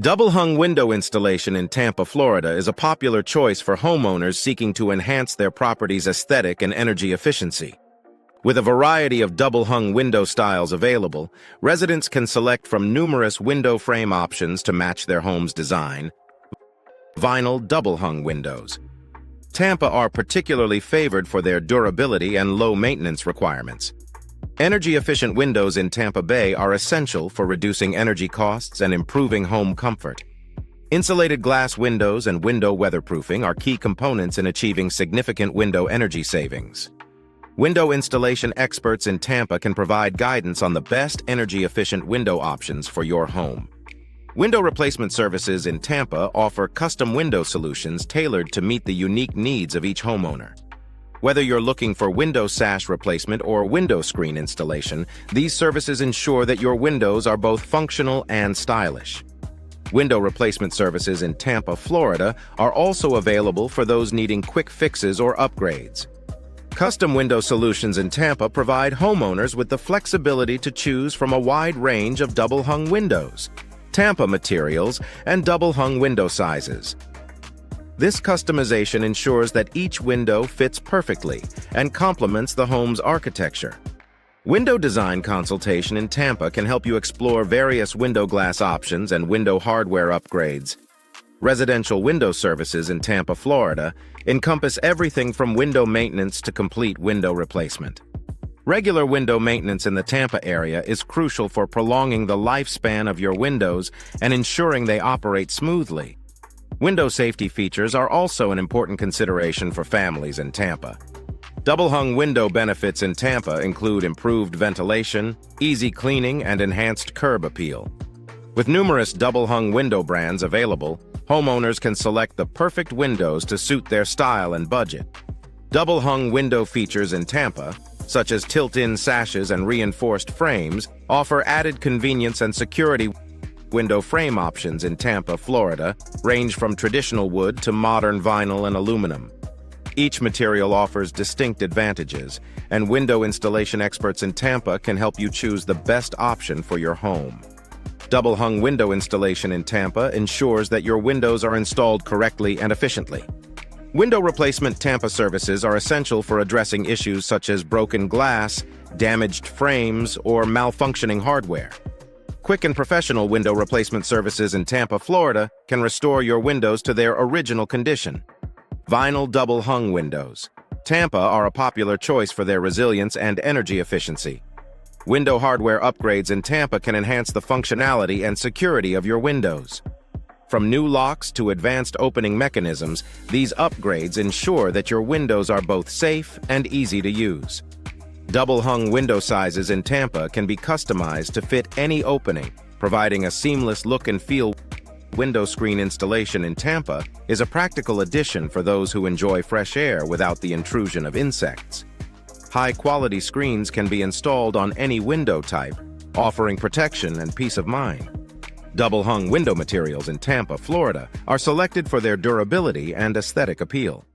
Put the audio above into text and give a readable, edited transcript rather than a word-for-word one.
Double-hung window installation in Tampa, Florida is a popular choice for homeowners seeking to enhance their property's aesthetic and energy efficiency. With a variety of double-hung window styles available, residents can select from numerous window frame options to match their home's design. Vinyl double-hung windows. Tampa are particularly favored for their durability and low maintenance requirements. Energy-efficient windows in Tampa Bay are essential for reducing energy costs and improving home comfort. Insulated glass windows and window weatherproofing are key components in achieving significant window energy savings. Window installation experts in Tampa can provide guidance on the best energy-efficient window options for your home. Window replacement services in Tampa offer custom window solutions tailored to meet the unique needs of each homeowner. Whether you're looking for window sash replacement or window screen installation, these services ensure that your windows are both functional and stylish. Window replacement services in Tampa, Florida are also available for those needing quick fixes or upgrades. Custom window solutions in Tampa provide homeowners with the flexibility to choose from a wide range of double-hung windows, Tampa materials, and double-hung window sizes. This customization ensures that each window fits perfectly and complements the home's architecture. Window design consultation in Tampa can help you explore various window glass options and window hardware upgrades. Residential window services in Tampa, Florida, encompass everything from window maintenance to complete window replacement. Regular window maintenance in the Tampa area is crucial for prolonging the lifespan of your windows and ensuring they operate smoothly. Window safety features are also an important consideration for families in Tampa. Double-hung window benefits in Tampa include improved ventilation, easy cleaning, and enhanced curb appeal. With numerous double-hung window brands available, homeowners can select the perfect windows to suit their style and budget. Double-hung window features in Tampa, such as tilt-in sashes and reinforced frames, offer added convenience and security. Window frame options in Tampa, Florida, range from traditional wood to modern vinyl and aluminum. Each material offers distinct advantages, and window installation experts in Tampa can help you choose the best option for your home. Double-hung window installation in Tampa ensures that your windows are installed correctly and efficiently. Window replacement Tampa services are essential for addressing issues such as broken glass, damaged frames, or malfunctioning hardware. Quick and professional window replacement services in Tampa, Florida can restore your windows to their original condition. Vinyl double-hung windows. Tampa are a popular choice for their resilience and energy efficiency. Window hardware upgrades in Tampa can enhance the functionality and security of your windows. From new locks to advanced opening mechanisms, these upgrades ensure that your windows are both safe and easy to use. Double-hung window sizes in Tampa can be customized to fit any opening, providing a seamless look and feel. Window screen installation in Tampa is a practical addition for those who enjoy fresh air without the intrusion of insects. High-quality screens can be installed on any window type, offering protection and peace of mind. Double-hung window materials in Tampa, Florida, are selected for their durability and aesthetic appeal.